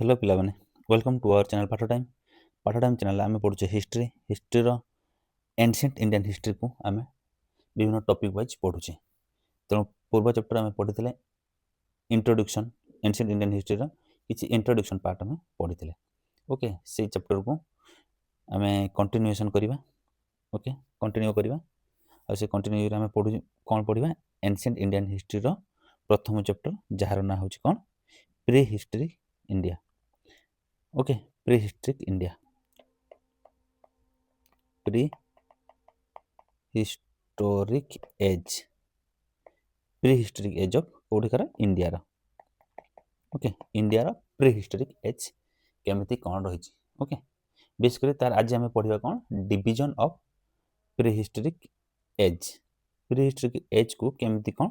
Hello पिलाମାନେ welcome to our channel पाठ time channel आम पढ़ुचे हिस्ट्री एनसिएंट इंडियन हिस्ट्री को आम विभिन्न टॉपिक वाइज पढ़ुचे। तेणु पूर्व चैप्टर आम पढ़ी इंट्रोडक्शन एनसिएंट इंडियन हिस्ट्री किसी इंट्रोडक्शन पार्ट आम पढ़ी ओके से चैप्टर को आम कंटिन्यूएशन करवा ओके कंटिन्यू करवा और से कंटिन्यू आम पढ़ु कौन पढ़ा एनसिएंट इंडियन हिस्ट्री प्रथम चैप्टर जार ना हूँ कौन prehistory India okay prehistoric India pre historic age of कौटिकार India okay India pre historic age केमिति कौन रही ओके बेसिकली तार आज आम पढ़ा कौन division of pre historic age को केमिति कौन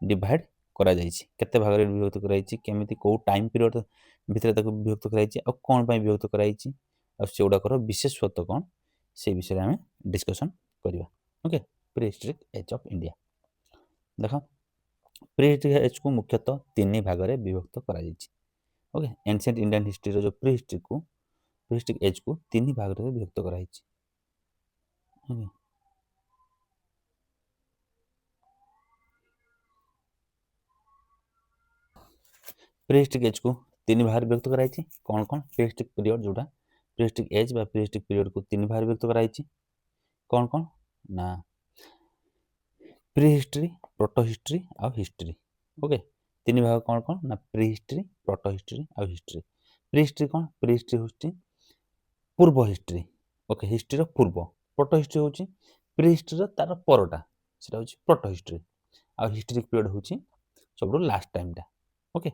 डिवाइड करा जायछि केते भाग रे विभक्त कराइछि केमिति को टाइम पीरियड भितर ताको विभक्त कराइछि और कोन पय विभक्त कराइछि और सेउडाकर विशेषत्व कौन से विषय आम डिस्कशन करवा okay pre historic age of India देख प्री हिस्टोरिक एज को मुख्यतः तीन भाग रे विभक्त करा जायछि ओके एंशिएंट इंडियन हिस्ट्री रो जो प्री हिस्टोरिक एज को तीन भाग रे विभक्त करा जायछि ओके प्री हिस्टोरिक एज को तीन भाग विभक्त कराई कौन कौन प्री हिस्टोरिक पीरियड जोटा प्री हिस्टोरिक एज बा प्री हिस्टोरिक पीरियड को तीन भाग विभक्त कराई कौन कौन ना प्री हिस्ट्री प्रोटो हिस्ट्री और हिस्ट्री ओके तीन भाग कौन कौन ना प्री हिस्ट्री प्रोटो हिस्ट्री और हिस्ट्री प्री हिस्ट्री कौन प्री हिस्ट्री होची पूर्व हिस्ट्री ओके हिस्ट्री रो पूर्व प्रोटो हिस्ट्री होची प्री हिस्ट्री रो तार परटा सेटा होची प्रोटो हिस्ट्री और हिस्टोरिक पीरियड होची सबरो लास्ट टाइमटा ओके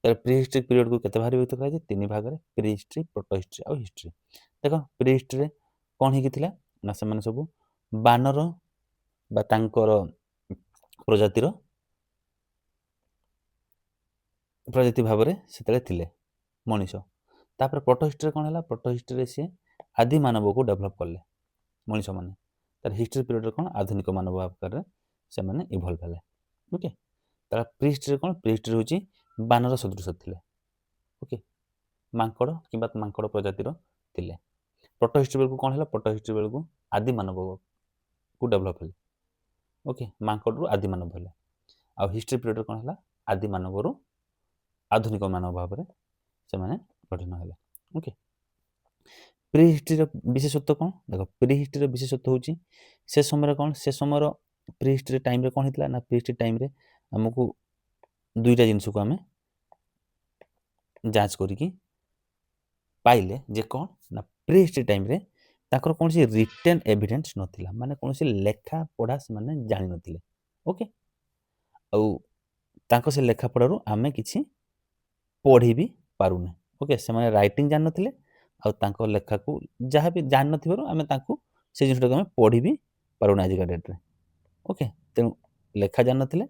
तर प्री हिस्ट्रिक पीरियड को केते भाग विभक्त कराई तीन भाग रे प्री हिस्ट्री प्रोटो हिस्ट्री और हिस्ट्री देखो प्री हिस्ट्री रे कोन हेकी थिला ना से माने सब बानर बा तांकर प्रजाति भाव रे सेतले थिले मनीष तापर प्रोटो हिस्ट्री कोन हला प्रोटो हिस्ट्री रे से आदि मानव को डेवलप करले मनीष माने तर हिस्ट्री पीरियड रे कोन आधुनिक मानव आकार रे से माने इवॉल्व हले ओके तर प्री हिस्ट्री कोन प्री हिस्ट्री होची बानर सदृश थिले ओके मांकड़ किंबा मांकड़ प्रजातिर थिले प्रोटो हिस्ट्री बेल को कोन हला प्रोटो हिस्ट्री बेल को आदि मानव को डेवलप हले ओके मांकड़ रु आदि मानव हले आ हिस्ट्री पीरियड कोन हला आदि मानव रु आधुनिक मानव भाव रे से माने गठन हले ओके प्री हिस्ट्री रो विशेषत्व कोन देखो प्री हिस्ट्री रो विशेषत्व होची से समय कोन से समय रो प्री हिस्ट्री टाइम रे कोन हितला ना प्री हिस्ट्री टाइम रे हमकु दुईटा जिंस को हमें जांच करिकी पाइले जे कौन ना प्री हिस्ट्री टाइम रे ताकर कौन सी रिटन एविडेंस नथिला माने कौन सी लेखा पढ़ा से माने जानि नथिले ओके औ ताको से लेखा पढ़ारू आमे किछि पढ़ी भी पारुने ओके से माने राइटिंग जान नथिले औ ताको लेखा को जहा भी जान नथिबरो आमे ताको से जिंसटा को आमे पढ़ी भी पारुना आज का डेट रे ओके तेनु लेखा जान नथिले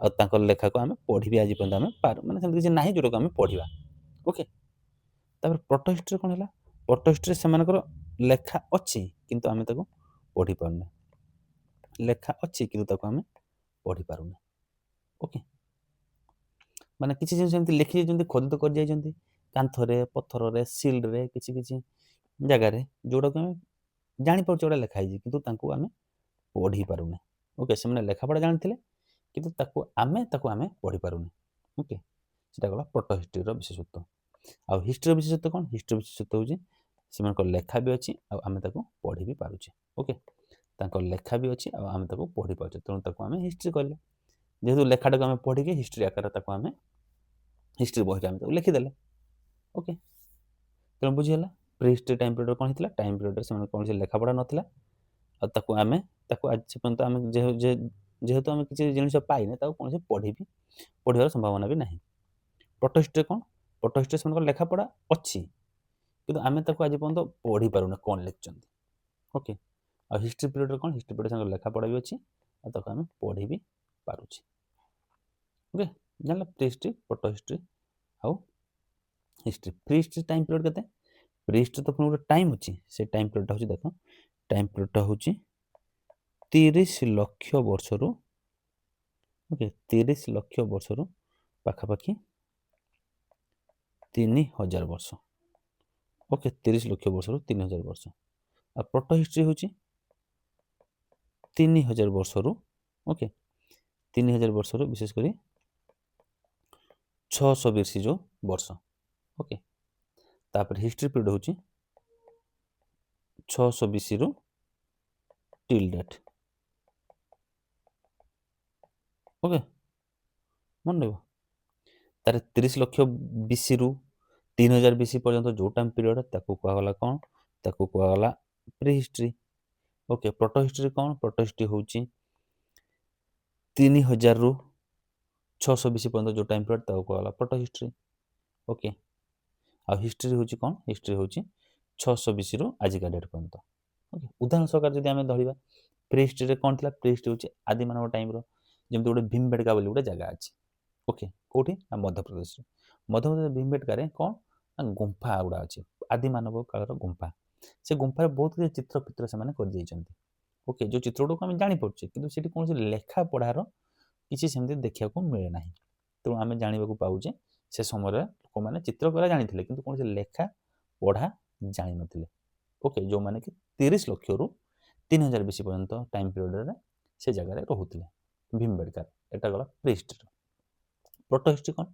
और ताको लेखा को आमे पढ़ी भी आज पर्यंत आमे पार माने सेमति किछि नाही जोटा को आमे पढ़िबा ओके तापर प्रोटो हिस्ट्री कोन हला प्रोटो हिस्ट्री सेमानकर लेखा अछि किंतु आमे ताको पढ़ी पारुने लेखा अछि किंतु ताको आमे पढ़ी पारुने ओके माने किछि जिंस सेमति लिखि जंती खोदित कर जाय जंती कांथरे पत्थर सील्ड रे किछि किछि जगह रे जोडा को आमे जानि पर जोडा लेखा हिजि किंतु ताको आमे पढ़ी पारुने ओके सेमाने लेखा पढ़ा जानिथिले किंतु ताको आमे पढ़ी पारुने ओके सेटा गला प्रोटो हिस्ट्री रो विशेषत्व आ हिस्ट्री विशेषत्व कोन हिस्ट्री विशेषत्व होची सेमानकर लेखा भी अछि आ आमे ताको पढ़ी भी पारुचे ओके तांकर लेखा भी अछि आ आमे ताको पढ़ी पारुचे तेणु ताको आमे हिस्ट्री कहले जेहेतु लेखाटा को आमे पढ़ी के हिस्ट्री आकार ताको आमे हिस्ट्री बही आमे ताको लिखि देले ओके तेणु बुझी हला प्री हिस्ट्री टाइम पीरियड कोन हितला टाइम पीरियड रे सेमान कोन से लेखा पढ़ा नथिला आ ताको आज पर्यंत आमे जेहेतु आमे किछि जिनिस पाइने ताको कोन से पढ़िबार संभावना भी नाही प्रोटो हिस्ट्री कोन प्रोटो हिस्ट्री सेमान लेखा पढ़ा अछि किंतु आमे ताको आज पर्यंत पढ़ी पारुना कोन लिखचंती ओके आ हिस्ट्री पीरियड कोन हिस्ट्री पीरियड संग लेखा पढ़ा भी अछि आ ताको आमे पढ़ी भी पारुछि ओके जानला प्री हिस्ट्री प्रोटो हिस्ट्री आ history prehistory time period केते प्री हिस्ट्री तो पुनो टाइम अछि से टाइम पीरियड होछि देखो टाइम पीरियड होछि 30 लाख वर्ष रु ओके 30 लाख वर्ष रु पाखा पाखी 3000 ବର୍ଷ। ଓକେ, 30 ଲକ୍ଷ ବର୍ଷରୁ 3000 ବର୍ଷ। ଆଉ ପ୍ରୋଟୋ ହିଷ୍ଟ୍ରି ହେଉଛି 3000 ବର୍ଷରୁ, ଓକେ, 3000 ବର୍ଷରୁ ବିଶେଷ କରି 600 BC ଯେଉଁ ବର୍ଷ। ଓକେ, ତାପରେ ହିଷ୍ଟ୍ରି ପିରିୟଡ଼ ହେଉଛି 600 BCରୁ ଟିଲ୍ ଡେଟ୍। ଓକେ, ମନେ ରହିବ। ତାର 30 ଲକ୍ଷ BCରୁ 3000 BC ପର୍ଯ୍ୟନ୍ତ ଯେଉଁ ଟାଇମ୍ ପିରିୟଡ଼ ତାକୁ କୁହାଗଲା କ'ଣ? ତାକୁ କୁହାଗଲା pre history. Okay, proto history କ'ଣ? ପ୍ରୋଟୋ ହିଷ୍ଟ୍ରି ହେଉଛି 3000ରୁ 600 BC ପର୍ଯ୍ୟନ୍ତ ଯେଉଁ ଟାଇମ୍ ପିରିୟଡ଼ ତାକୁ କୁହାଗଲା ପ୍ରୋଟୋ ହିଷ୍ଟ୍ରି। ଓକେ, ଆଉ ହିଷ୍ଟ୍ରି ହେଉଛି କ'ଣ? ହିଷ୍ଟ୍ରି ହେଉଛି 600 BCରୁ ଆଜିକା ଡେଟ୍ ପର୍ଯ୍ୟନ୍ତ। ଓକେ, ଉଦାହରଣ ସହକାରେ ଯଦି ଆମେ ଧରିବା, ପ୍ରି ହିଷ୍ଟ୍ରିରେ କ'ଣ ଥିଲା? ପ୍ରି ହିଷ୍ଟ୍ରି ହେଉଛି ଆଦିମାନବ ଟାଇମ୍ର, ଯେମିତି ଗୋଟେ ଭୀମବେଟକା ବୋଲି ଗୋଟେ ଜାଗା ଅଛି। ଓକେ, କେଉଁଠି? ନା ମଧ୍ୟପ୍ରଦେଶରେ। ମଧ୍ୟପ୍ରଦେଶ ଭୀମବେଟକାରେ କ'ଣ? ନା ଗୁମ୍ଫା ଗୁଡ଼ା ଅଛି, ଆଦିମାନବ କାଳର ଗୁମ୍ଫା। ସେ ଗୁମ୍ଫାରେ ବହୁତ କିଛି ଚିତ୍ର ଫିତ୍ର ସେମାନେ କରିଯାଇଛନ୍ତି। ଓକେ, ଯେଉଁ ଚିତ୍ର ଗୁଡ଼ିକୁ ଆମେ ଜାଣିପାରୁଛେ, କିନ୍ତୁ ସେଠି କୌଣସି ଲେଖା ପଢ଼ାର କିଛି ସେମିତି ଦେଖିବାକୁ ମିଳେ ନାହିଁ। ତେଣୁ ଆମେ ଜାଣିବାକୁ ପାଉଛେ ସେ ସମୟରେ ଲୋକମାନେ ଚିତ୍ର କରା ଜାଣିଥିଲେ, କିନ୍ତୁ କୌଣସି ଲେଖା ପଢ଼ା ଜାଣିନଥିଲେ। ଓକେ, ଯେଉଁମାନେ କି 30 ଲକ୍ଷରୁ 3000 BC ପର୍ଯ୍ୟନ୍ତ ଟାଇମ୍ ପିରିୟଡ଼ରେ ସେ ଜାଗାରେ ରହୁଥିଲେ ଭୀମବେଟକା। ଏଟା ଗଲା ପ୍ରି ହିଷ୍ଟ୍ରି। ପ୍ରୋଟୋ ହିଷ୍ଟ୍ରି କ'ଣ?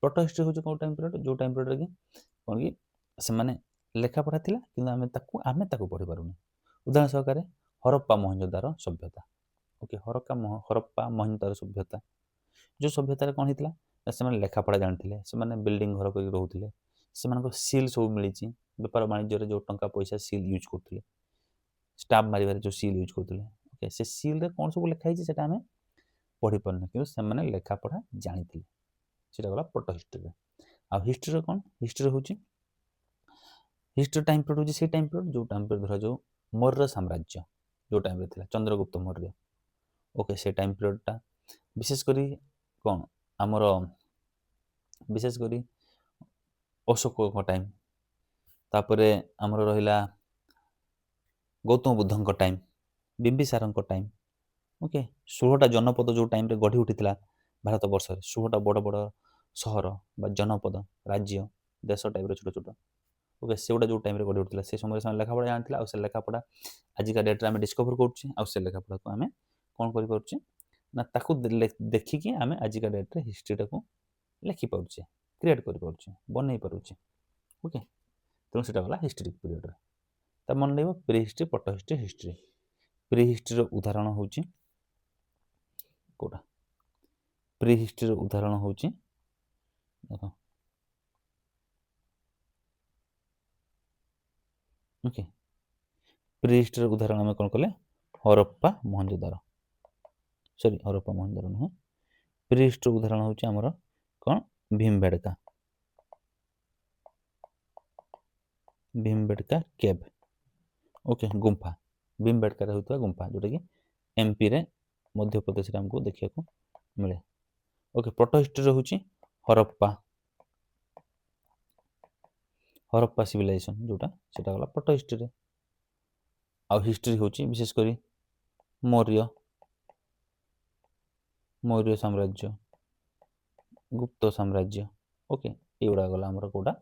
ପ୍ରୋଟୋ ହିଷ୍ଟ୍ରି ହେଉଛି କେଉଁ ଟାଇମ୍ ପିରିୟଡ଼? ଯେଉଁ ଟାଇମ୍ ପିରିୟଡ଼ରେ କି କ'ଣ କି ସେମାନେ ଲେଖାପଢ଼ା ଥିଲା, କିନ୍ତୁ ଆମେ ତାକୁ ପଢ଼ିପାରୁନି। ଉଦାହରଣ ସହକାରେ ହରପ୍ପା ମହେଞ୍ଜୋଦାରୋ ସଭ୍ୟତା। ଓକେ, ହରପ୍ପା ମହେଞ୍ଜୋଦାରୋ ସଭ୍ୟତା, ଯେଉଁ ସଭ୍ୟତାରେ କ'ଣ ହେଇଥିଲା? ସେମାନେ ଲେଖାପଢ଼ା ଜାଣିଥିଲେ, ସେମାନେ ବିଲ୍ଡିଂ ଘର କରିକି ରହୁଥିଲେ, ସେମାନଙ୍କ ସିଲ୍ ସବୁ ମିଳିଛି। ବେପାର ବାଣିଜ୍ୟରେ ଯେଉଁ ଟଙ୍କା ପଇସା ସିଲ୍ ୟୁଜ୍ କରୁଥିଲେ, ଷ୍ଟାମ୍ପ ମାରିବାରେ ଯେଉଁ ସିଲ୍ ୟୁଜ୍ କରୁଥିଲେ। ଓକେ, ସେ ସିଲ୍ରେ କ'ଣ ସବୁ ଲେଖା ହେଇଛି ସେଇଟା ଆମେ ପଢ଼ିପାରୁନେ, କିନ୍ତୁ ସେମାନେ ଲେଖାପଢ଼ା ଜାଣିଥିଲେ। ସେଇଟା ଗଲା ପ୍ରୋଟୋ ହିଷ୍ଟ୍ରିରେ। ଆଉ ହିଷ୍ଟ୍ରିରେ କ'ଣ? ହିଷ୍ଟ୍ରି ହେଉଛି ହିଷ୍ଟ୍ରି ଟାଇମ୍ ପିରିୟଡ଼ ହେଉଛି ସେଇ ଟାଇମ୍ ପିରିୟଡ଼ ଯେଉଁ ଟାଇମ୍ ପିରିୟଡ଼ ଧରାଯାଉ ମୌର୍ଯ୍ୟ ସାମ୍ରାଜ୍ୟ ଯେଉଁ ଟାଇମ୍ରେ ଥିଲା, ଚନ୍ଦ୍ରଗୁପ୍ତ ମୌର୍ଯ୍ୟ। ଓକେ, ସେ ଟାଇମ୍ ପିରିୟଡ଼ଟା ବିଶେଷ କରି କ'ଣ ଆମର ବିଶେଷ କରି ଅଶୋକଙ୍କ ଟାଇମ୍, ତାପରେ ଆମର ରହିଲା ଗୌତମ ବୁଦ୍ଧଙ୍କ ଟାଇମ୍, ବିମ୍ବିସାରଙ୍କ ଟାଇମ୍। ଓକେ, 16ଟା ଜନପଦ ଯେଉଁ ଟାଇମ୍ରେ ଗଢ଼ି ଉଠିଥିଲା ଭାରତ ବର୍ଷରେ, 16ଟା ବଡ଼ ବଡ଼ ସହର ବା ଜନପଦ, ରାଜ୍ୟ, ଦେଶ ଟାଇପ୍ର ଛୋଟ ଛୋଟ। ଓକେ, ସେଗୁଡ଼ା ଯେଉଁ ଟାଇମ୍ରେ ଗଢ଼ି ଉଠିଥିଲା, ସେ ସମୟରେ ସେମାନେ ଲେଖାପଢ଼ା ଜାଣିଥିଲା। ଆଉ ସେ ଲେଖାପଢ଼ା ଆଜିକା ଡେଟ୍ରେ ଆମେ ଡିସ୍କଭର୍ କରୁଛେ। ଆଉ ସେ ଲେଖାପଢ଼ାକୁ ଆମେ କ'ଣ କରିପାରୁଛେ? ନା ତାକୁ ଦେଖିକି ଆମେ ଆଜିକା ଡେଟ୍ରେ ହିଷ୍ଟ୍ରିଟାକୁ ଲେଖିପାରୁଛେ, କ୍ରିଏଟ୍ କରିପାରୁଛେ, ବନେଇ ପାରୁଛେ। ଓକେ, ତେଣୁ ସେଇଟା ଗଲା ହିଷ୍ଟ୍ରିକ୍ ପିରିୟଡ଼ରେ। ତା ମନେ ରହିବ prehistory, protohistory, history. ପ୍ରି ହିଷ୍ଟ୍ରିର ଉଦାହରଣ ହେଉଛି କେଉଁଟା? ପ୍ରି ହିଷ୍ଟ୍ରିର ଉଦାହରଣ ହେଉଛି ଦେଖ, ଓକେ, ପ୍ରି ହିଷ୍ଟ୍ରିର ଉଦାହରଣ ଆମେ କ'ଣ କଲେ? ହରପ୍ପା ମହେଞ୍ଜୋଦାରୋ, ସରି ହରପ୍ପା ମହେଞ୍ଜୋଦାରୋ ନୁହେଁ। ପ୍ରି ହିଷ୍ଟ୍ରିର ଉଦାହରଣ ହେଉଛି ଆମର କ'ଣ? ଭୀମବେଟକା, ଭୀମବେଟକା କେଭ୍। ଓକେ, ଗୁମ୍ଫା, ଭୀମବେଟକାରେ ହେଉଥିବା ଗୁମ୍ଫା, ଯେଉଁଟାକି ଏମ୍ପିରେ ମଧ୍ୟପ୍ରଦେଶରେ ଆମକୁ ଦେଖିବାକୁ ମିଳେ। ଓକେ, ପ୍ରୋଟୋ ହିଷ୍ଟ୍ରିରେ ହେଉଛି ହରପ୍ପା, ହରପ୍ପା ସିଭିଲାଇଜେସନ୍ ଯେଉଁଟା, ସେଇଟା ଗଲା ପ୍ରୋଟୋ ହିଷ୍ଟ୍ରିରେ। ଆଉ ହିଷ୍ଟ୍ରି ହେଉଛି ବିଶେଷ କରି ମୌର୍ଯ୍ୟ ସାମ୍ରାଜ୍ୟ, ଗୁପ୍ତ ସାମ୍ରାଜ୍ୟ। ଓକେ, ଏଇଗୁଡ଼ା ଗଲା ଆମର କେଉଁଟା?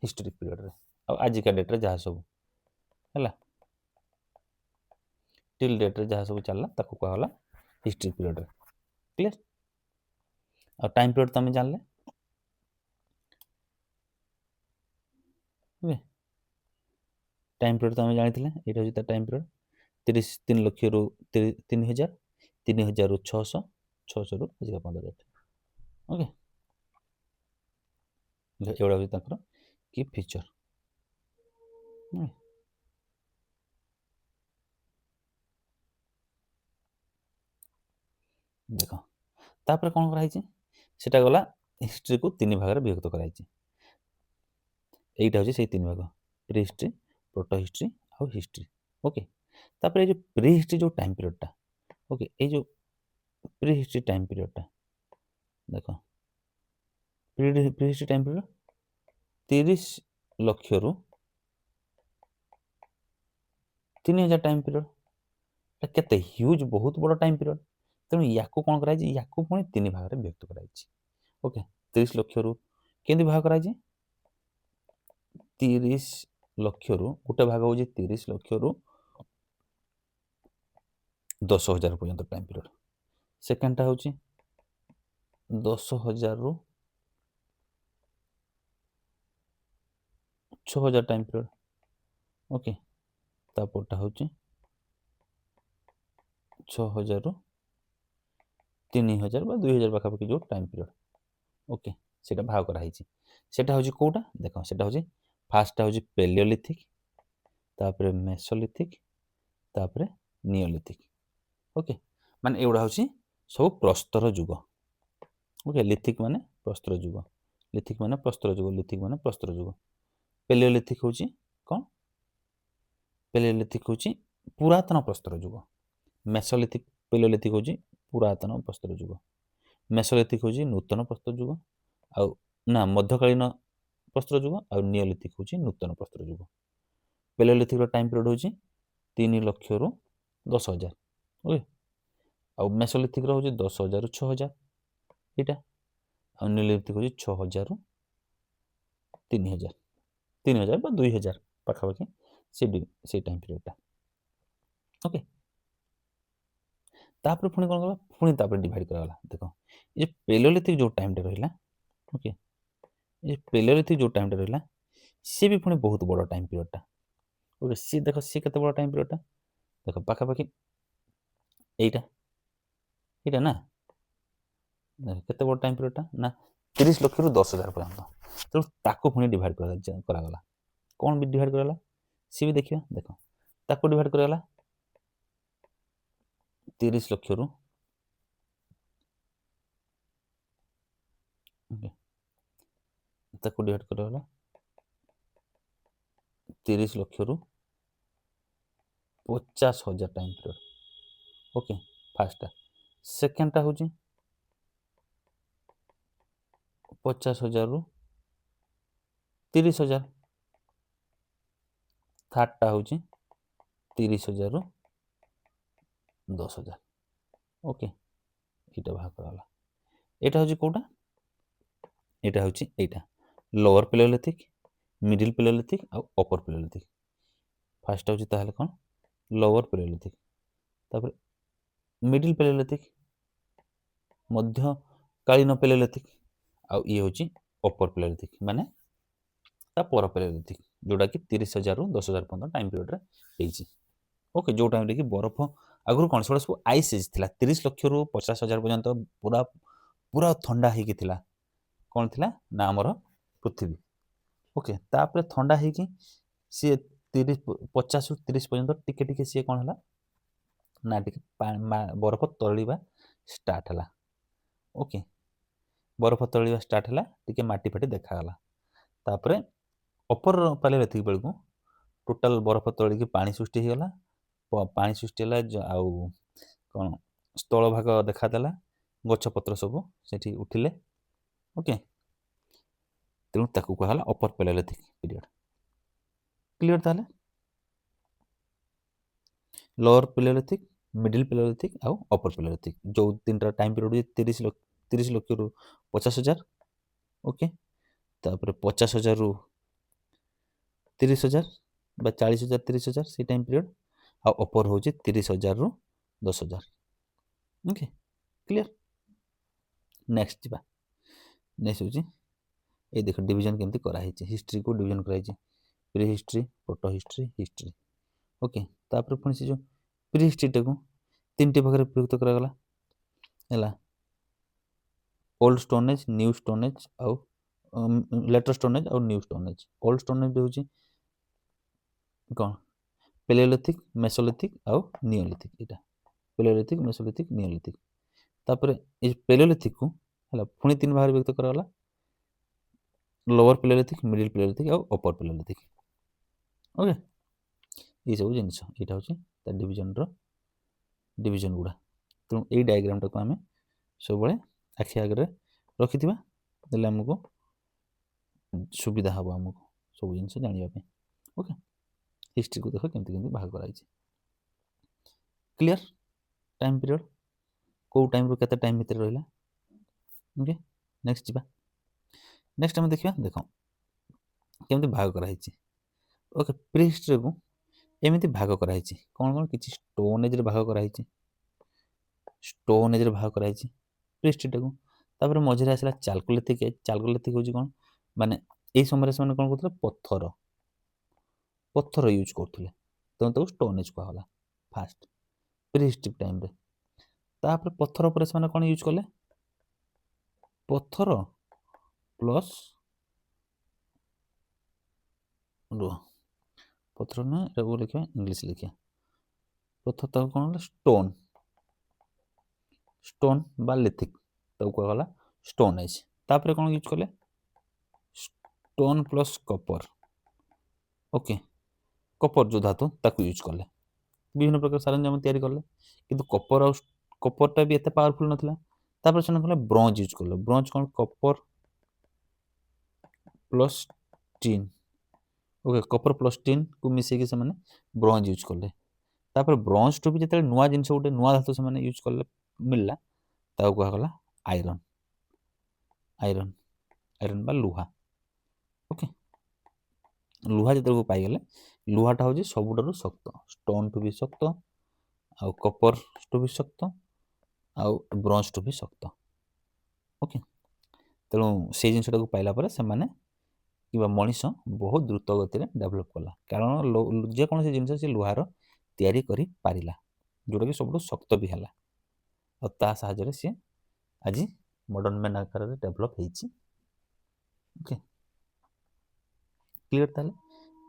ହିଷ୍ଟ୍ରି ପିରିୟଡ଼ରେ। ଆଉ ଆଜିକା ଡେଟ୍ରେ ଯାହା ସବୁ ହେଲା, ଟିଲ୍ ଡେଟ୍ରେ ଯାହା ସବୁ ଚାଲିଲା ତାକୁ କୁହାଗଲା ହିଷ୍ଟ୍ରି ପିରିୟଡ଼ରେ। କ୍ଲିୟର? ଆଉ ଟାଇମ୍ ପିରିୟଡ଼ ତୁମେ ଜାଣିଲେ। ଟାଇମ୍ ପିରିୟଡ଼ ତୁମେ ଜାଣିଥିଲେ, ଏଇଟା ହେଉଛି ତା ଟାଇମ୍ ପିରିୟଡ଼। 3 ଲକ୍ଷରୁ 3000, 3000ରୁ 600, 600ରୁ ଆଜିକା 15 ଡେଟ୍। ଓକେ, ଏଗୁଡ଼ା ହେଉଛି ତାଙ୍କର କି ଫିଚର। ଦେଖ, ତାପରେ କ'ଣ କରାହେଇଛି? ସେଟା ଗଲା ହିଷ୍ଟ୍ରିକୁ 3 ଭାଗରେ ବିଭକ୍ତ କରାଯାଇଛି। এইটা হচ্ছে সেই 3 ভাগ, ପ୍ରି ହିଷ୍ଟ୍ରି, ପ୍ରୋଟୋ ହିଷ୍ଟ୍ରି ଆଉ ହିଷ୍ଟ୍ରି। ଓକେ, ତାପରେ ଏଇ ଯେଉଁ ପ୍ରି ହିଷ୍ଟ୍ରି ଯେଉଁ ଟାଇମ୍ ପିରିୟଡ଼ଟା, ଓକେ, ଏଇ ଯେଉଁ ପ୍ରି ହିଷ୍ଟ୍ରି ଟାଇମ୍ ପିରିୟଡ଼ଟା ଦେଖ, ପ୍ରି ହିଷ୍ଟ୍ରି ଟାଇମ୍ ପିରିୟଡ଼ 30 ଲକ୍ଷରୁ 3000 ଟାଇମ୍ ପିରିୟଡ଼। এটা କେତେ ହ୍ୟୁଜ୍, ବହୁତ ବଡ଼ ଟାଇମ୍ ପିରିୟଡ଼। ତେଣୁ ୟାକୁ କ'ଣ କରାଯାଇଛି? ୟାକୁ ପୁଣି 3 ଭାଗରେ ବିଭକ୍ତ କରାଯାଇଛି। ଓକେ, 30 ଲକ୍ଷରୁ କେମିତି ଭାଗ କରାଯାଇଛି? 30 ଲକ୍ଷରୁ ଗୋଟେ ଭାଗ ହେଉଛି 30 ଲକ୍ଷରୁ 10,000 ପର୍ଯ୍ୟନ୍ତ ଟାଇମ୍ ପିରିୟଡ଼। ସେକେଣ୍ଡଟା ହେଉଛି 10,000ରୁ 6,000 ଟାଇମ୍ ପିରିୟଡ଼। ଓକେ, ତାପରଟା ହେଉଛି 6,000ରୁ 3,000 ବା 2,000 ପାଖାପାଖି ଯେଉଁ ଟାଇମ୍ ପିରିୟଡ଼। ଓକେ, ସେଇଟା ଭାଗ କରାହେଇଛି। ସେଇଟା ହେଉଛି କେଉଁଟା ଦେଖ, ସେଇଟା ହେଉଛି ଫାର୍ଷ୍ଟଟା ହେଉଛି ପେଲିଓଲିଥିକ୍, ତାପରେ ମେସୋଲିଥିକ୍, ତାପରେ ନିଓଲିଥିକ୍। ଓକେ, ମାନେ ଏଗୁଡ଼ା ହେଉଛି ସବୁ ପ୍ରସ୍ତର ଯୁଗ। ଓକେ, ଲିଥିକ୍ ମାନେ ପ୍ରସ୍ତର ଯୁଗ, ଲିଥିକ୍ ମାନେ ପ୍ରସ୍ତର ଯୁଗ, ଲିଥିକ୍ ମାନେ ପ୍ରସ୍ତର ଯୁଗ। ପେଲିଓଲିଥିକ୍ ହେଉଛି କ'ଣ? ପେଲିଓଲିଥିକ୍ ହେଉଛି ପୁରାତନ ପ୍ରସ୍ତର ଯୁଗ। ମେସୋଲିଥିକ୍ ପେଲିଓଲିଥିକ୍ ହେଉଛି ପୁରାତନ ପ୍ରସ୍ତର ଯୁଗ। ମେସୋଲିଥିକ୍ ହେଉଛି ନୂତନ ପ୍ରସ୍ତର ଯୁଗ, ଆଉ ନା ମଧ୍ୟକାଳୀନ ପ୍ରସ୍ତର ଯୁଗ, ଆଉ ନିଓଲିଥିକ୍ ହେଉଛି ନୂତନ ପ୍ରସ୍ତର ଯୁଗ। ପେଲିଓଲିଥିକ୍ର ଟାଇମ୍ ପିରିୟଡ଼ ହେଉଛି 3 ଲକ୍ଷରୁ 10,000। ଓକେ, ଆଉ ମେସୋଲିଥିକ୍ର ହେଉଛି 10,000ରୁ 6,000 ଏଇଟା, ଆଉ ନିଓଲିଥିକ୍ ହେଉଛି 6,000ରୁ 3,000, 3,000 ବା 2,000 ପାଖାପାଖି ସେଇ ଟାଇମ୍ ପିରିୟଡ଼ଟା। ଓକେ, ତାପରେ ପୁଣି କ'ଣ କଲା, ପୁଣି ତାପରେ ଡିଭାଇଡ଼ କରାଗଲା। ଦେଖ, ଏ ଯେ ପେଲିଓଲିଥିକ୍ ଯେଉଁ ଟାଇମ୍ଟା ରହିଲା, ଓକେ, ଏ ପେଲିଓଲିଥିକ୍ ଯେଉଁ ଟାଇମ୍ଟା ରହିଲା ସିଏ ବି ପୁଣି ବହୁତ ବଡ଼ ଟାଇମ୍ ପିରିୟଡ଼ଟା। ଓକେ, ସିଏ ଦେଖ ସିଏ କେତେ ବଡ଼ ଟାଇମ୍ ପିରିୟଡ଼ଟା, ଦେଖ ପାଖାପାଖି ଏଇଟା ନା, କେତେ ବଡ଼ ଟାଇମ୍ ପିରିୟଡ଼ଟା ନା 30 ଲକ୍ଷରୁ 10,000 ପର୍ଯ୍ୟନ୍ତ। ତେଣୁ ତାକୁ ପୁଣି ଡିଭାଇଡ଼ କରାଗଲା। କ'ଣ ବି ଡିଭାଇଡ଼ କରାଗଲା ସିଏ ବି ଦେଖିବା। ଦେଖ, ତାକୁ ଡିଭାଇଡ଼ କରାଗଲା 30 ଲକ୍ଷରୁ, ଓକେ, ତାକୁ ଡିଭାଇଡ଼ କରାଗଲା 30 ଲକ୍ଷରୁ 50,000 ଟାଇମ୍ ପିରିୟଡ଼। ଓକେ, ଫାର୍ଷ୍ଟଟା। ସେକେଣ୍ଡଟା ହେଉଛି 50,000ରୁ 30,000। ଥାର୍ଡ଼ଟା ହେଉଛି 30,000ରୁ 10,000। ଓକେ, ଏଇଟା ଭାଗ କରାଗଲା। ଏଇଟା ହେଉଛି କେଉଁଟା, ଏଇଟା ହେଉଛି ଏଇଟା ଲୋଅର୍ ପେଲିଓଲିଥିକ୍, ମିଡିଲ୍ ପେଲିଓଲିଥିକ୍ ଆଉ ଅପର୍ ପେଲିଓଲିଥିକ୍। ଫାର୍ଷ୍ଟ ହେଉଛି ତାହେଲେ କ'ଣ, ଲୋଅର୍ ପେଲିଓଲିଥିକ୍, ତାପରେ ମିଡିଲ୍ ପେଲିଓଲିଥିକ୍, ମଧ୍ୟକାଳୀନ ପେଲିଓଲିଥିକ୍, ଆଉ ଇଏ ହେଉଛି ଅପର୍ ପେଲିଓଲିଥିକ୍ ମାନେ ତା ପର ପେଲିଓଲିଥିକ୍, ଯେଉଁଟାକି 30,000ରୁ 10,000 ପର୍ଯ୍ୟନ୍ତ ଟାଇମ୍ ପିରିୟଡ଼ରେ ହେଇଛି। ଓକେ, ଯେଉଁ ଟାଇମ୍ରେ କି ବରଫ ଆଗରୁ କ'ଣ ସେଗୁଡ଼ା ସବୁ ଆଇସ୍ ଏଜ୍ ଥିଲା। 30 ଲକ୍ଷରୁ 50,000 ପର୍ଯ୍ୟନ୍ତ ପୁରା ପୁରା ଥଣ୍ଡା ହେଇକି ଥିଲା। କ'ଣ ଥିଲା ନା ଆମର ପୃଥିବୀ। ଓକେ, ତାପରେ ଥଣ୍ଡା ହେଇକି ସିଏ 50ରୁ 30 ପର୍ଯ୍ୟନ୍ତ ଟିକେ ଟିକେ ସିଏ କ'ଣ ହେଲା ନା ଟିକେ ବରଫ ତରଳିବା ଷ୍ଟାର୍ଟ ହେଲା। ଓକେ, ବରଫ ତରଳିବା ଷ୍ଟାର୍ଟ ହେଲା, ଟିକେ ମାଟି ଫାଟି ଦେଖାଗଲା। ତାପରେ ଅପର ପେଲିଓଲିଥିକ୍ ବେଳକୁ ଟୋଟାଲ୍ ବରଫ ତରଳିକି ପାଣି ସୃଷ୍ଟି ହେଇଗଲା। ପାଣି ସୃଷ୍ଟି ହେଲା, ଆଉ କ'ଣ ସ୍ଥଳଭାଗ ଦେଖାଦେଲା, ଗଛପତ୍ର ସବୁ ସେଠି ଉଠିଲେ। ଓକେ, ତେଣୁ ତାକୁ କୁହାଗଲା ଅପର ପେଲିଓଲିଥିକ୍ ପିରିୟଡ଼। କ୍ଲିୟର ତାହେଲେ? ଲୋଅର ପେଲିଓଲିଥିକ୍, ମିଡିଲ୍ ପେଲିଓଲିଥିକ୍ ଆଉ ଅପର ପେଲିଓଲିଥିକ୍, ଯେଉଁ ତିନିଟା ଟାଇମ୍ ପିରିୟଡ଼ 30 ଲକ୍ଷରୁ 50,000। ଓକେ, ତାପରେ 50,000ରୁ 30,000 ବା 40,000 30,000 ସେଇ ଟାଇମ୍ ପିରିୟଡ଼, ଆଉ ଅପର ହେଉଛି 30,000ରୁ 10,000। Okay, clear? ନେକ୍ସଟ ଯିବା। ନେକ୍ସଟ ହେଉଛି এই ଦେଖ ଡିଭିଜନ୍ କେମିତି କରାହେଇଛି, ହିଷ୍ଟ୍ରିକୁ ଡିଭିଜନ୍ କରାହେଇଛି, pre history, protohistory, history. Okay, ତାପରେ ପୁଣି ସେ ଯେଉଁ ପ୍ରି ହିଷ୍ଟ୍ରିଟାକୁ 3ଟି ଭାଗରେ ବିଭକ୍ତ କରାଗଲା ହେଲା, old stone age, new stone age ଆଉ ଲେଟର ଷ୍ଟୋନ୍ ଏଜ୍ ଆଉ new stone age. Old stone age ହେଉଛି କ'ଣ, ପେଲିଓଲିଥିକ୍, ମେସୋଲିଥିକ୍ ଆଉ ନିଓଲିଥିକ୍। ଏଇଟା ପେଲିଓଲିଥିକ୍, ମେସୋଲିଥିକ୍, ନିଓଲିଥିକ୍। ତାପରେ ଏଇ ପେଲିଓଲିଥିକ୍କୁ ହେଲା ପୁଣି 3 ଭାଗରେ ବିଭକ୍ତ କରାଗଲା, ଲୋଅର ପେଲିଓଲିଥିକ୍, ମିଡିଲ୍ ପେଲିଓଲିଥିକ୍ ଆଉ ଅପର ପେଲିଓଲିଥିକ୍। ଓକେ, ଏଇସବୁ ଜିନିଷ, ଏଇଟା ହେଉଛି ତା ଡିଭିଜନ୍ ଗୁଡ଼ା। ତେଣୁ ଏଇ ଡାଇଗ୍ରାମଟାକୁ ଆମେ ସବୁବେଳେ ଆଖି ଆଗରେ ରଖିଥିବା, ଦେଲେ ଆମକୁ ସୁବିଧା ହେବ ଆମକୁ ସବୁ ଜିନିଷ ଜାଣିବା ପାଇଁ। ଓକେ, ହିଷ୍ଟ୍ରିକୁ ଦେଖ କେମିତି କେମିତି ଭାଗ କରାଯାଇଛି। କ୍ଲିୟର? ଟାଇମ୍ ପିରିୟଡ଼ କେଉଁ ଟାଇମ୍ରୁ କେତେ ଟାଇମ୍ ଭିତରେ ରହିଲା। ଓକେ, ନେକ୍ସଟ ଯିବା। ନେକ୍ସଟ ଆମେ ଦେଖିବା। ଦେଖ, କେମିତି ଭାଗ କରାହେଇଛି। ଓକେ, ପ୍ରି ହିଷ୍ଟ୍ରିକୁ ଏମିତି ଭାଗ କରାହେଇଛି। କ'ଣ କ'ଣ କିଛି ଷ୍ଟୋନ୍ ଏଜ୍ରେ ଭାଗ କରାହେଇଛି, ଷ୍ଟୋନ୍ ଏଜ୍ରେ ଭାଗ କରାହେଇଛି ପ୍ରି ହିଷ୍ଟ୍ରିଟାକୁ। ତାପରେ ମଝିରେ ଆସିଲା ଚାଲକୋଲିଥିକ୍ ଏଜ୍। ଚାଲକୋଲିଥିକ୍ ହେଉଛି କ'ଣ, ମାନେ ଏଇ ସମୟରେ ସେମାନେ କ'ଣ କରୁଥିଲେ, ପଥର ୟୁଜ୍ କରୁଥିଲେ, ତେଣୁ ତାକୁ ଷ୍ଟୋନ୍ ଏଜ୍ କୁହାଗଲା ଫାଷ୍ଟ ପ୍ରି ହିଷ୍ଟ୍ରିକ୍ ଟାଇମ୍ରେ। ତାପରେ ପଥର ପରେ ସେମାନେ କ'ଣ ୟୁଜ୍ କଲେ, ପଥର ପ୍ଲସ୍ ପଥର ନୁହେଁ, ଏଟାକୁ ଲେଖିବା ଇଂଲିଶ ଲେଖିବା। ପଥର ତାକୁ କ'ଣ କଲେ, ଷ୍ଟୋନ୍ ବା ଲିଥିକ୍, ତାକୁ କୁହାଗଲା ଷ୍ଟୋନ୍ ଏଜ୍। ତାପରେ କ'ଣ ୟୁଜ୍ କଲେ, ଷ୍ଟୋନ୍ ପ୍ଲସ୍ କପର। ଓକେ, କପର ଯେଉଁ ଧାତୁ ତାକୁ ୟୁଜ୍ କଲେ, ବିଭିନ୍ନ ପ୍ରକାର ସରଞ୍ଜାମ ତିଆରି କଲେ, କିନ୍ତୁ କପରଟା ବି ଏତେ ପାୱାରଫୁଲ୍ ନଥିଲା। ତାପରେ ସେମାନେ କଲେ ବ୍ରୋଞ୍ଜ ୟୁଜ୍ କଲେ। ବ୍ରୋଞ୍ଜ କ'ଣ, କପର ପ୍ଲସ୍ ଟିନ୍। ଓକେ, କପର ପ୍ଲସ୍ ଟିନ୍କୁ ମିଶେଇକି ସେମାନେ ବ୍ରୋଞ୍ଜ ୟୁଜ୍ କଲେ। ତାପରେ ବ୍ରୋଞ୍ଜଠୁ ବି ଯେତେବେଳେ ନୂଆ ଜିନିଷ, ଗୋଟେ ନୂଆ ଧାତୁ ସେମାନେ ୟୁଜ୍ କଲେ ମିଳିଲା, ତାକୁ କୁହାଗଲା ଆଇରନ୍। ଆଇରନ୍ ବା ଲୁହା। ଓକେ, ଲୁହା ଯେତେବେଳକୁ ପାଇଗଲେ, ଲୁହାଟା ହେଉଛି ସବୁଠାରୁ ଶକ୍ତ, ଷ୍ଟୋନ୍ଠୁ ବି ଶକ୍ତ, ଆଉ କପରଠୁ ବି ଶକ୍ତ, ଆଉ ବ୍ରୋଞ୍ଜଠୁ ବି ଶକ୍ତ। ଓକେ, ତେଣୁ ସେଇ ଜିନିଷଟାକୁ ପାଇଲା ପରେ ସେମାନେ କିମ୍ବା ମଣିଷ ବହୁତ ଦ୍ରୁତ ଗତିରେ ଡେଭଲପ୍ କଲା, କାରଣ ଯେକୌଣସି ଜିନିଷ ସେ ଲୁହାର ତିଆରି କରିପାରିଲା, ଯେଉଁଟାକି ସବୁଠୁ ଶକ୍ତ ବି ହେଲା, ଆଉ ତା ସାହାଯ୍ୟରେ ସିଏ ଆଜି ମଡ଼ର୍ଣ୍ଣ ମ୍ୟାନ୍ ଆକାରରେ ଡେଭଲପ୍ ହେଇଛି। Okay, clear. ତାହେଲେ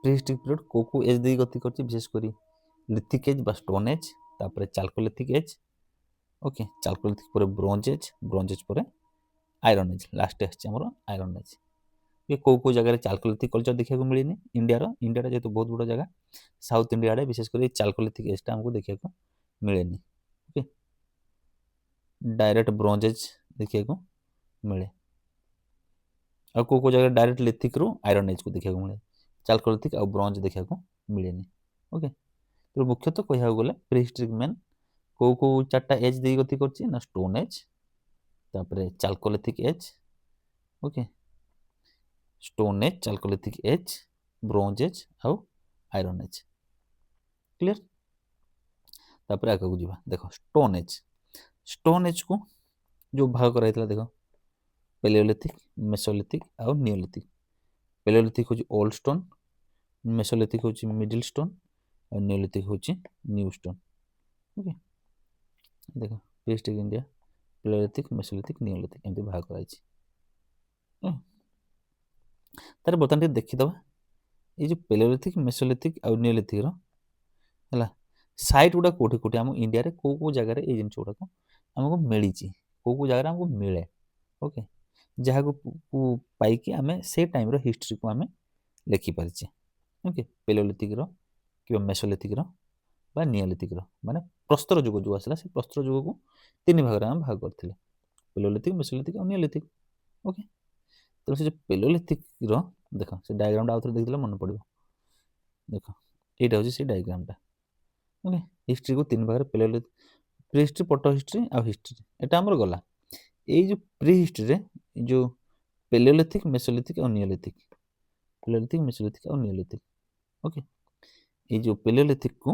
ପ୍ରିହିଷ୍ଟ୍ରିକ୍ ପିରିୟଡ଼ କେଉଁ ଏଜ୍ ଦେଇ ଗତି କରିଛି, ବିଶେଷ କରି ଲିଥିକ୍ ଏଜ୍ ବା ଷ୍ଟୋନ୍ ଏଜ୍, ତାପରେ ଚାଲକୋଲିଥିକ୍ ଏଜ୍। ଓକେ, ଚାଲକୋଲିଥିକ୍ ପରେ ବ୍ରୋଞ୍ଜ ଏଜ୍, ବ୍ରୋଞ୍ଜ ଏଜ୍ ପରେ ଆଇରନ୍ ଏଜ୍, ଲାଷ୍ଟ ଆସିଛି ଆମର ଆଇରନ୍ ଏଜ୍। କେଉଁ ଜାଗାରେ ଚାଲକୋଲିଥିକ୍ କଲଚର ଦେଖିବାକୁ ମିଳିନି, ଇଣ୍ଡିଆଟା ଯେହେତୁ ବହୁତ ବଡ଼ ଜାଗା, ସାଉଥ ଇଣ୍ଡିଆ ଆଡ଼େ ବିଶେଷ କରି ଚାଲକୋଲିଥିକ୍ ଏଜ୍ଟା ଆମକୁ ଦେଖିବାକୁ ମିଳେନି। ଓକେ, ଡାଇରେକ୍ଟ ବ୍ରୋଞ୍ଜ ଏଜ୍ ଦେଖିବାକୁ ମିଳେ। ଆଉ କେଉଁ ଜାଗାରେ ଡାଇରେକ୍ଟ ଲିଥିକ୍ରୁ ଆଇରନ୍ ଏଜ୍କୁ ଦେଖିବାକୁ ମିଳେ, ଚାଲକୋଲିଥିକ୍ ଆଉ ବ୍ରୋଞ୍ଜ ଦେଖିବାକୁ ମିଳେନି। ଓକେ, ତ ମୁଖ୍ୟତଃ କହିବାକୁ ଗଲେ ପ୍ରିହିଷ୍ଟ୍ରିକ୍ ମ୍ୟାନ୍ କେଉଁ ଚାରିଟା ଏଜ୍ ଦେଇ ଗତି କରିଛି ନା, ଷ୍ଟୋନ୍ ଏଜ୍, ତାପରେ chalcolithic age, okay, stone age, chalcolithic age, bronze age ଆଉ ଆଇରନ୍ ଏଜ୍। କ୍ଲିୟର। ତାପରେ ଆଗକୁ ଯିବା। ଦେଖ, ଷ୍ଟୋନ୍ ଏଜ୍କୁ ଯେଉଁ ଭାଗ କରାଯାଇଥିଲା, ଦେଖ, ପେଲିଓଲିଥିକ୍, ମେସୋଲିଥିକ୍ ଆଉ ନିଓଲିଥିକ୍। ପେଲିଓଲିଥିକ୍ ହେଉଛି ଓଲ୍ଡ ଷ୍ଟୋନ୍, ମେସୋଲିଥିକ୍ ହେଉଛି ମିଡିଲ୍ ଷ୍ଟୋନ୍, ଆଉ ନିଓଲିଥିକ୍ ହେଉଛି ନ୍ୟୁ ଷ୍ଟୋନ୍। ଓକେ, ଦେଖ, ପ୍ରିହିଷ୍ଟ୍ରିକ୍ ଇଣ୍ଡିଆ ପେଲିଓଲିଥିକ୍, ମେସୋଲିଥିକ୍, ନିଓଲିଥିକ୍ ଏମିତି ଭାଗ କରାଯାଇଛି। ତାହେଲେ ବର୍ତ୍ତମାନ ଟିକେ ଦେଖିଦେବା ଏଇ ଯେଉଁ ପେଲିଓଲିଥିକ୍, ମେସୋଲିଥିକ୍ ଆଉ ନିଓଲିଥିକ୍ର ହେଲା ସାଇଟ୍ ଗୁଡ଼ା କେଉଁଠି କେଉଁଠି ଆମ ଇଣ୍ଡିଆରେ କେଉଁ ଜାଗାରେ ଏଇ ଜିନିଷ ଗୁଡ଼ାକ ଆମକୁ ମିଳିଛି, କେଉଁ ଜାଗାରେ ଆମକୁ ମିଳେ। ଓକେ, ଯାହାକୁ ପାଇକି ଆମେ ସେ ଟାଇମ୍ର ହିଷ୍ଟ୍ରିକୁ ଆମେ ଲେଖିପାରିଛେ। ଓକେ, ପେଲିଓଲିଥିକ୍ର କିମ୍ବା ମେସୋଲିଥିକ୍ର ବା ନିଓଲିଥିକ୍ର, ମାନେ ପ୍ରସ୍ତର ଯୁଗ ଯେଉଁ ଆସିଲା, ସେ ପ୍ରସ୍ତର ଯୁଗକୁ ତିନି ଭାଗରେ ଆମେ ଭାଗ କରିଥିଲେ, ପେଲିଓଲିଥିକ୍, ମେସୋଲିଥିକ୍ ଆଉ ନିଓଲିଥିକ୍। ଓକେ, ତେଣୁ ସେ ଯେଉଁ ପେଲିଓଲିଥିକ୍ର, ଦେଖ, ସେ ଡାଇଗ୍ରାମଟା ଆଉଥରେ ଦେଖିଦେଲେ ମନେ ପଡ଼ିବ। ଦେଖ, ଏଇଟା ହେଉଛି ସେ ଡାଇଗ୍ରାମଟା। ଓକେ, ହିଷ୍ଟ୍ରିକୁ ତିନି ଭାଗରେ ପେଲିଓଲିଥିକ୍, ପ୍ରି ହିଷ୍ଟ୍ରି, ପଟ ହିଷ୍ଟ୍ରି ଆଉ ହିଷ୍ଟ୍ରି, ଏଇଟା ଆମର ଗଲା। ଏଇ ଯେଉଁ ପ୍ରି ହିଷ୍ଟ୍ରିରେ ଯେଉଁ ପେଲିଓଲିଥିକ୍, ମେସୋଲିଥିକ୍ ଆଉ ନିଓଲିଥିକ୍, ପେଲିଓଲିଥିକ୍, ମେସୋଲିଥିକ୍ ଆଉ ନିଓଲିଥିକ୍। ଓକେ, ଏଇ ଯେଉଁ ପେଲିଓଲିଥିକ୍କୁ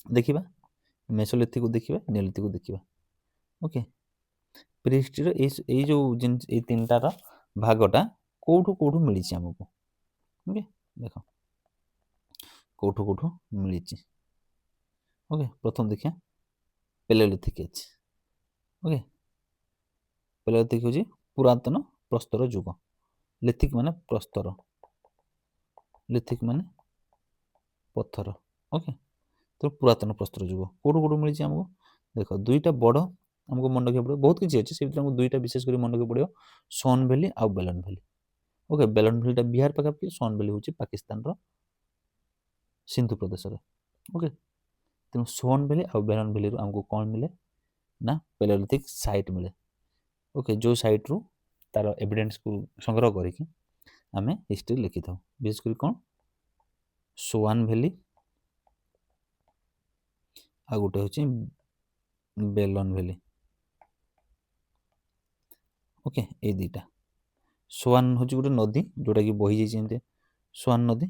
ଦେଖିବା, ମେସୋଲିଥିକ୍କୁ ଦେଖିବା, ନିଓଲିଥିକ୍କୁ ଦେଖିବା। ଓକେ, ପ୍ରି ହିଷ୍ଟ୍ରିର ଏଇ ଯେଉଁ ଜିନିଷ, ଏଇ ତିନିଟାର ଭାଗଟା କେଉଁଠୁ ମିଳିଛି ଆମକୁ। ଓକେ, ଦେଖ, କେଉଁଠୁ ମିଳିଛି। ଓକେ, ପ୍ରଥମ ଦେଖିବା ପେଲିଓଲିଥିକ୍ ଏଜ୍। ଓକେ, ପେଲିଓଲିଥିକ୍ ହେଉଛି ପୁରାତନ ପ୍ରସ୍ତର ଯୁଗ, ଲିଥିକ୍ ମାନେ ପ୍ରସ୍ତର, ଲିଥିକ୍ ମାନେ ପଥର। ଓକେ, ତ ପୁରାତନ ପ୍ରସ୍ତର ଯୁଗ କେଉଁଠୁ ମିଳିଛି ଆମକୁ। ଦେଖ, ଦୁଇଟା ବଡ଼ ଆମକୁ ମନେ ରଖିବାକୁ ପଡ଼ିବ, ବହୁତ କିଛି ଅଛି, ସେ ଭିତରେ ଆମକୁ ଦୁଇଟା ବିଶେଷ କରି ମନେ ରଖିବାକୁ ପଡ଼ିବ, ସୋନ୍ ଭ୍ୟାଲି ଆଉ ବେଲନ୍ ଭ୍ୟାଲି। ଓକେ, ବେଲନ୍ ଭ୍ୟାଲିଟା ବିହାର ପାଖାପାଖି, ସୋନ୍ ଭ୍ୟାଲି ହେଉଛି ପାକିସ୍ତାନର ସିନ୍ଧୁ ପ୍ରଦେଶରେ। ଓକେ, ତେଣୁ ସୋନ୍ ଭ୍ୟାଲି ଆଉ ବେଲନ୍ ଭ୍ୟାଲିରୁ ଆମକୁ କ'ଣ ମିଳେ ନା, ପେଲିଓଲିଥିକ୍ ସାଇଟ୍ ମିଳେ। ଓକେ, ଯେଉଁ ସାଇଟ୍ରୁ ତାର ଏଭିଡେନ୍ସକୁ ସଂଗ୍ରହ କରିକି ଆମେ ହିଷ୍ଟ୍ରି ଲେଖିଥାଉ, ବିଶେଷ କରି କ'ଣ, ସୋୱାନ୍ ଭ୍ୟାଲି ଆଉ ଗୋଟେ ହେଉଛି ବେଲନ୍ ଭ୍ୟାଲି। ଓକେ, ଏଇ ଦୁଇଟା সোয়ান হচ্ছে ଗୋଟେ ନଦୀ ଯୋଉଟାକି ବହି ଯାଇଛି ଏମିତି সোয়ান ନଦୀ।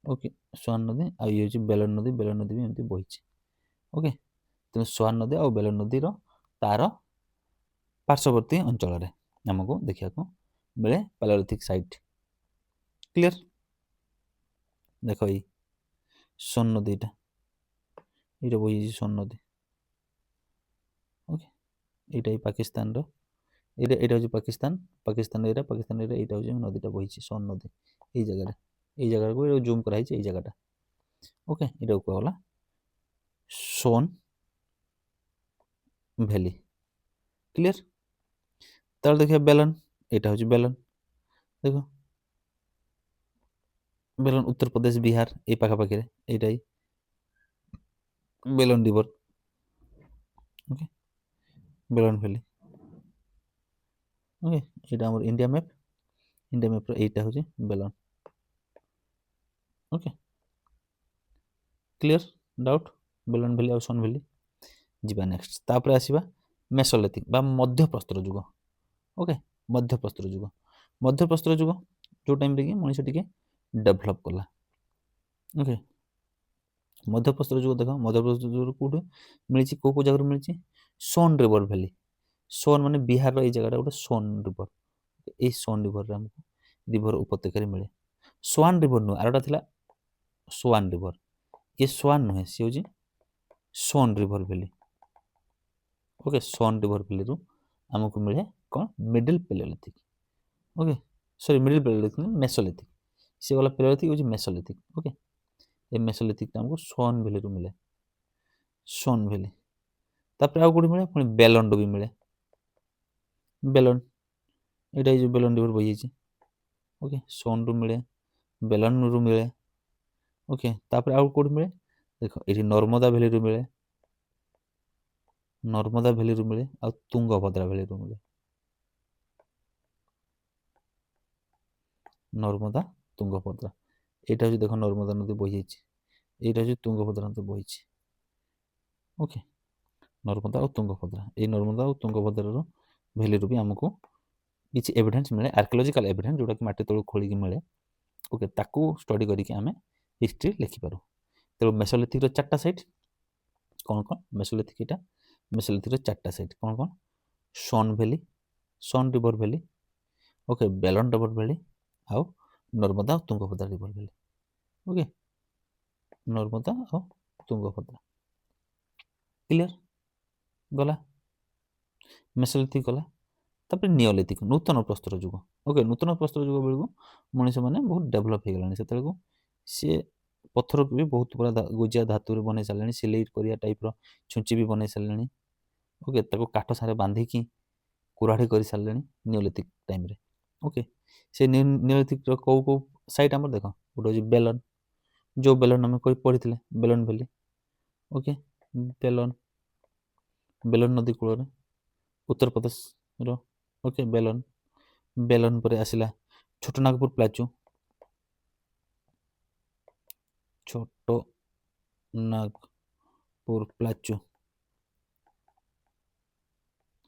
ଓକେ, সোয়ান ନଦୀ ଆଉ ଇଏ ହେଉଛି ବେଲନ ନଦୀ। ବେଲନ ନଦୀ ବି ଏମିତି ବହିଛି। ଓକେ, ତେଣୁ সোয়ান ନଦୀ ଆଉ ବେଲନ ନଦୀର ତାର ପାର୍ଶ୍ୱବର୍ତ୍ତୀ ଅଞ୍ଚଳରେ ଆମକୁ ଦେଖିବାକୁ ମିଳେ ପାଲିଓଲିଥିକ ସାଇଟ୍। କ୍ଲିୟର? ଦେଖ ଏଇ সোন ନଦୀଟା, ଏଇଟା ବହିଯାଇଛି সোন ନଦୀ। ଓକେ, এইটা এই পাকিস্তানର, ଏଇଟା ହେଉଛି ପାକିସ୍ତାନ। ପାକିସ୍ତାନ ଏଇଟା ଏଇଟା ହେଉଛି ନଦୀଟା ବହିଛି সোন ନଦୀ। ଏଇ ଜାଗାକୁ ଜୁମ୍ କରାହେଇଛି ଏଇ ଜାଗାଟା। ଓକେ, ଏଇଟାକୁ କୁହାଗଲା সোন ଭ୍ୟାଲି। କ୍ଲିୟର? ତାହେଲେ ଦେଖିବା ବେଲନ, ଏଇଟା ହେଉଛି ବେଲନ। ଦେଖ ବେଲନ ଉତ୍ତରପ୍ରଦେଶ ବିହାର ଏଇ ପାଖାପାଖିରେ, ଏଇଟା Belan river. Okay, Belan valley. Okay, ଏଇଟା ଆମର ଇଣ୍ଡିଆ ମ୍ୟାପ୍। ଇଣ୍ଡିଆ ମ୍ୟାପ୍ର ଏଇଟା ହେଉଛି Belan. Okay, clear? Doubt? Belan valley ଆଉ সোন ଭ୍ୟାଲି। ଯିବା ନେକ୍ସଟ, ତାପରେ ଆସିବା ମେସୋଲିଥିକ ବା ମଧ୍ୟପ୍ରସ୍ତର ଯୁଗ। ଓକେ, ମଧ୍ୟପ୍ରସ୍ତର ଯୁଗ। ମଧ୍ୟପ୍ରସ୍ତର ଯୁଗ ଯେଉଁ ଟାଇମ୍ରେ କି ମଣିଷ ଟିକେ ଡେଭଲପ୍ କଲା। ଓକେ, ମଧ୍ୟପ୍ରସ୍ତର ଯୁଗ ଦେଖ, ମଧ୍ୟପ୍ରସ୍ତର ଯୁଗ କେଉଁଠି ମିଳିଛି, କେଉଁ ଜାଗାରୁ ମିଳିଛି? সোন ରିଭର ଭ୍ୟାଲି। সোন ମାନେ ବିହାରର ଏଇ ଜାଗାଟା ଗୋଟେ সোন ରିଭର। ଏଇ সোন ରିଭରରେ ଆମକୁ ରିଭର ଉପତ୍ୟକାରେ ମିଳେ। সোয়ান ରିଭର ନୁହେଁ, ଆରଟା ଥିଲା সোয়ান ରିଭର। ଇଏ সোয়ান ନୁହେଁ, ସିଏ ହେଉଛି সোন ରିଭର ଭ୍ୟାଲି। ଓକେ, সোন ରିଭର ଭ୍ୟାଲିରୁ ଆମକୁ ମିଳେ କ'ଣ? ମିଡିଲ ପାଲିଓଲିଥିକ। ଓକେ, ସରି ମିଡିଲ ପାଲିଓଲିଥିକ ନୁହେଁ, ମେସୋଲିଥିକ। ସିଏ ଗଲା ପାଲିଓଲିଥିକ, ହେଉଛି ମେସୋଲିଥିକ। ଓକେ, ଏ ମେସୋଲିଥିକଟା ଆମକୁ সোন ଭ୍ୟାଲିରୁ ମିଳେ। সোন ଭ୍ୟାଲି। ତାପରେ ଆଉ କେଉଁଠି ମିଳେ? ପୁଣି ବେଲନରୁ ବି ମିଳେ। ବେଲନ, ଏଇଟା ଏଇ ଯେଉଁ ବେଲନ ରିଭର ବହିଯାଇଛି। ଓକେ, সোনରୁ ମିଳେ, ବେଲନରୁ ମିଳେ। ଓକେ, ତାପରେ ଆଉ କେଉଁଠି ମିଳେ? ଦେଖ ଏଇଠି ନର୍ମଦା ଭ୍ୟାଲିରୁ ମିଳେ, ନର୍ମଦା ଭ୍ୟାଲିରୁ ମିଳେ, ଆଉ ତୁଙ୍ଗଭଦ୍ରା ଭ୍ୟାଲିରୁ ମିଳେ। ନର୍ମଦା, ତୁଙ୍ଗଭଦ୍ରା। ଏଇଟା ହେଉଛି ଦେଖ ନର୍ମଦା ନଦୀ ବହିଯାଇଛି, ଏଇଟା ହେଉଛି ତୁଙ୍ଗଭଦ୍ରା ନଦୀ ବହିଛି। ଓକେ, ନର୍ମଦା ଆଉ ତୁଙ୍ଗଭଦ୍ରା, ଏଇ ନର୍ମଦା ଆଉ ତୁଙ୍ଗଭଦ୍ରାର ଭ୍ୟାଲିରୁ ବି ଆମକୁ କିଛି ଏଭିଡେନ୍ସ ମିଳେ, ଆର୍କିଓଲୋଜିକାଲ ଏଭିଡେନ୍ସ, ଯେଉଁଟାକି ମାଟି ତଳକୁ ଖୋଳିକି ମିଳେ। ଓକେ, ତାକୁ ଷ୍ଟଡି କରିକି ଆମେ ହିଷ୍ଟ୍ରି ଲେଖିପାରୁ। ତେଣୁ ମେସୋଲିଥିକର 4ଟା ସାଇଟ୍ କ'ଣ କ'ଣ? ମେସୋଲିଥିକ ଏଇଟା, ମେସୋଲିଥିକର 4ଟା ସାଇଟ୍ କ'ଣ କ'ଣ? Son valley, Son river valley. Okay, Belan river valley, ଆଉ ନର୍ମଦା ଆଉ Tungabhadra river valley. Okay, Narmada ଆଉ ତୁଙ୍ଗଭଦ୍ରା। କ୍ଲିୟର? ଗଲା ମେସୋଲିଥିକ ଗଲା। ତାପରେ ନିଓଲିଥିକ, ନୂତନ ପ୍ରସ୍ତର ଯୁଗ। ଓକେ, ନୂତନ ପ୍ରସ୍ତର ଯୁଗ ବେଳକୁ ମଣିଷମାନେ ବହୁତ ଡେଭଲପ୍ ହେଇଗଲାଣି। ସେତେବେଳକୁ ସିଏ ପଥରକୁ ବି ବହୁତ ପୁରା ଗୋଜିଆ ଧାତୁରେ ବନେଇ ସାରିଲେଣି, ସିଲେଇ କରିବା ଟାଇପ୍ର ଛୁଞ୍ଚି ବି ବନେଇ ସାରିଲେଣି। ଓକେ, ତାକୁ କାଠ ସାଙ୍ଗରେ ବାନ୍ଧିକି କୁରାଢ଼ୀ କରିସାରିଲେଣି ନିଓଲିଥିକ ଟାଇମ୍ରେ। ଓକେ, ସେ ନିଓଲିଥିକର କେଉଁ ସାଇଟ୍ ଆମର ଦେଖ, ଗୋଟେ ହେଉଛି ବେଲନ, ଯେଉଁ ବେଲନ ଆମେ ପଢ଼ିଥିଲେ ବେଲନ ଭ୍ୟାଲି। ଓକେ, ବେଲନ, ବେଲନ ନଦୀ କୂଳରେ ଉତ୍ତରପ୍ରଦେଶର। ଓକେ, ବେଲନ, ବେଲନ ପରେ ଆସିଲା ଛୋଟନାଗପୁର ପ୍ଲାଚୁ, ଛୋଟନାଗପୁର ପ୍ଲାଚୁ।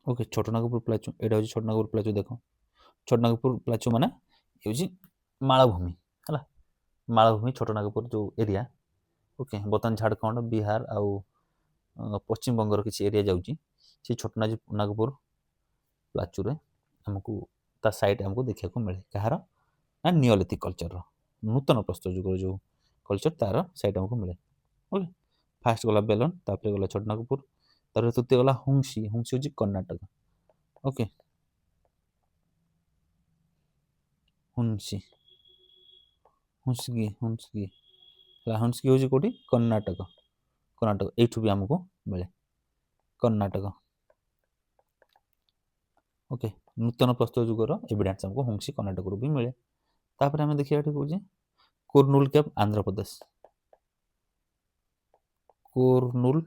ଓକେ, ଛୋଟନାଗପୁର ପ୍ଲାଚୁ, ଏଇଟା ହେଉଛି ଛୋଟନାଗପୁର ପ୍ଲାଚୁ। ଦେଖ ଛୋଟନାଗପୁର ପ୍ଲାଚୁ ମାନେ ହେଉଛି ମାଳଭୂମି, ହେଲା, ମାଳଭୂମି ଛୋଟନାଗପୁର ଯେଉଁ ଏରିଆ। ଓକେ, ବର୍ତ୍ତମାନ ଝାଡ଼ଖଣ୍ଡ, ବିହାର ଆଉ ପଶ୍ଚିମବଙ୍ଗର କିଛି ଏରିଆ ଯାଉଛି। ସେ ଛୋଟନାଗପୁର ପ୍ଲାଚୁରେ ଆମକୁ ତା ସାଇଟ୍ ଆମକୁ ଦେଖିବାକୁ ମିଳେ। କାହାର? ନା ନିଓଲିଥିକ କଲଚରର, ନୂତନ ପ୍ରସ୍ତର ଯୁଗର ଯେଉଁ କଲଚର, ତାର ସାଇଟ୍ ଆମକୁ ମିଳେ। ଓକେ, ଫାର୍ଷ୍ଟ ଗଲା ବେଲନ, ତାପରେ ଗଲା ଛୋଟନାଗପୁର, ତାପରେ ତୃତୀୟ ଗଲା ହୁଂସି। ହୁଂସି ହେଉଛି କର୍ଣ୍ଣାଟକ। ଓକେ, ହୁଂସି, ହୁଂସଗି, ହୁଂସଗି ହେଲା, ହୁଂସଗି ହେଉଛି କେଉଁଠି? କର୍ଣ୍ଣାଟକ। କର୍ଣ୍ଣାଟକ, ଏଇଠୁ ବି ଆମକୁ ମିଳେ କର୍ଣ୍ଣାଟକ। ଓକେ, ନୂତନ ପ୍ରସ୍ତର ଯୁଗର ଏଭିଡେନ୍ସ ଆମକୁ ହୁଂସି କର୍ଣ୍ଣାଟକରୁ ବି ମିଳେ। ତାପରେ ଆମେ ଦେଖିବା ଏଠି କହୁଛି କୁର୍ନୁଲ କେଭ୍, ଆନ୍ଧ୍ରପ୍ରଦେଶ। କୁର୍ନୁଲ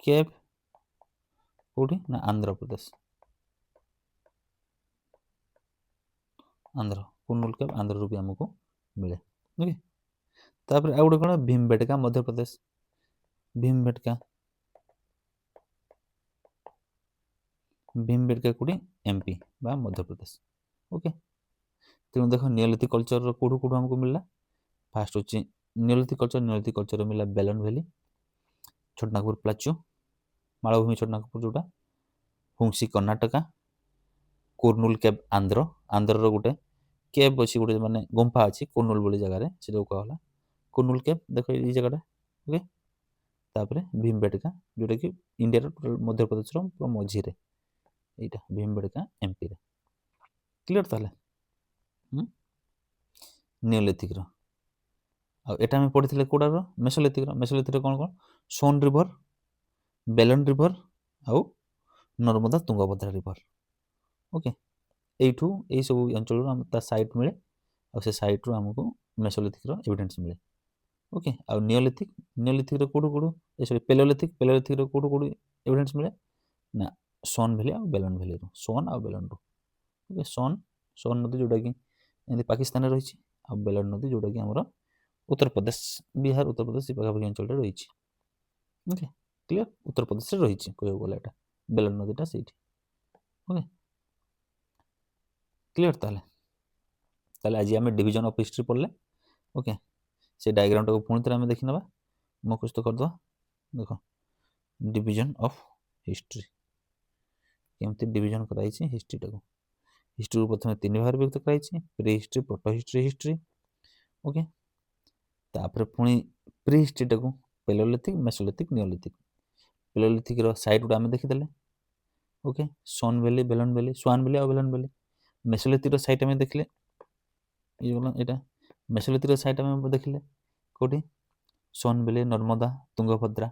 କେଭ୍ କେଉଁଠି? ନା ଆନ୍ଧ୍ରପ୍ରଦେଶ। ଆନ୍ଧ୍ର, କୁର୍ନୁଲ କେଭ୍ ଆନ୍ଧ୍ରରୁ ବି ଆମକୁ ମିଳେ। ଓକେ, ତାପରେ ଆଉ ଗୋଟେ କ'ଣ? ଭୀମବେଟକା, ମଧ୍ୟପ୍ରଦେଶ। ଭୀମବେଟକା, ଭୀମବେଟକା କେଉଁଠି? ଏମ୍ପି ବା ମଧ୍ୟପ୍ରଦେଶ। ओके। तेणु देख नियोलिथिक कल्चर कोठू कोठू हमको मिलला। फास्ट होची नियोलिथिक कल्चर मिलला बेलन वैली, छोटनागपुर प्लाचू, मालभूमि छोटनागपुर जोटा, हुंसी कर्णाटका, कुर्नूल केब आंध्र, आंध्रर गोटे केब अच्छी गोटे माने गुंफा अच्छी कुर्नूल बोली जगह से कहला कुर्नूल केब देख ये जगह ओके। तापर भीमबेटका जोटा कि इंडिया टोटल मध्य प्रदेश पूरा मझी रे एटा भीमबेटका एमपी रे। क्लियर ताले नियोलिथिक रो आ एटा हम पढ़िथिले कोडार मेसोलिथिक कौन कौन सोन रिवर, बेलन रिवर आउ नर्मदा तुंगभद्रा रिवर ओके। एठू ए सब अंचल हम ता साइट मिले और से साइट रो हमको मेसोलिथिक रो एविडेंस मिले ओके। आ नियोलिथिक रो कोडू कोडू ए सॉरी पेलोलिथिक रो कोडू कोडू एविडेंस मिले ना सोन वैली और बेलन वैली रो सोन और बेलन रो ओके। सोन नदी जोटा कि एमती पाकिस्तान रे रही आ बेलन नदी जोटा कि हमर उत्तर प्रदेश बिहार उत्तर प्रदेश पाखापाखि अंचल रे रही ओके। क्लियर उत्तर प्रदेश रे रही कहू गला एटा बेलन नदीटा ସେଇଠି ओके। क्लियर ताले ताले आज आम डिविजन ऑफ हिस्ट्री पढ़ले ओके। से डायग्राम टाको पुणी थे आम देखी ना मुखस्त करदे देख डिविजन ऑफ हिस्ट्री केमती डिविजन कराई हिस्ट्री टाको हिस्ट्री प्रथम तीन भाग विभक्त कराई pre history proto history history okay. तापर पुणी प्री हिस्ट्री टाको पेलोलिथिक मेसोलिथिक नियोलिथिक पेलोलिथिक रो साइट गुडा आम देखीदे ओके। सोन वैली बेलन वैली स्वान वैली और बेलन वैली मेसोलिथिक रो साइट आम देखले ये गला एटा मेसोलिथिक रो साइट आम देखले कोठी सोन वैली नर्मदा तुंगभद्रा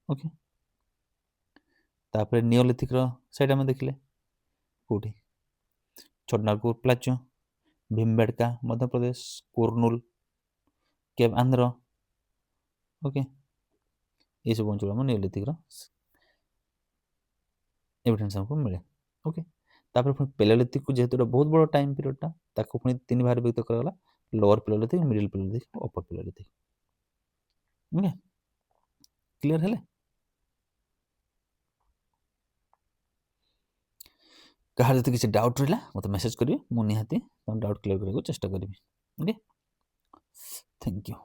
ओके। तापर नियोलिथिक रो साइट आम देखले कोठी छोटनागपुर प्लाचू, भीमबेटका मध्य प्रदेश, कुर्नूल केब आंध्र ओके। ये सब अंचल हम नियोलिथिक रो एविडेंस हमको मिले ओके। तापर पुणी पेलोलिथिक को जेहेतु बहुत बड़ टाइम पीरियडटा ताको पुणी तीन भाग विभक्त करागला लोअर पेलोलिथिक मिडिल पेलोलिथिक अपर पेलोलिथिक ओके। क्लियर हेले कहार जब किसी डाउट रहा मत मेसेज करिए मुझे निहाती डाउट क्लियर करने को चेष्टा करी ओके। Thank you.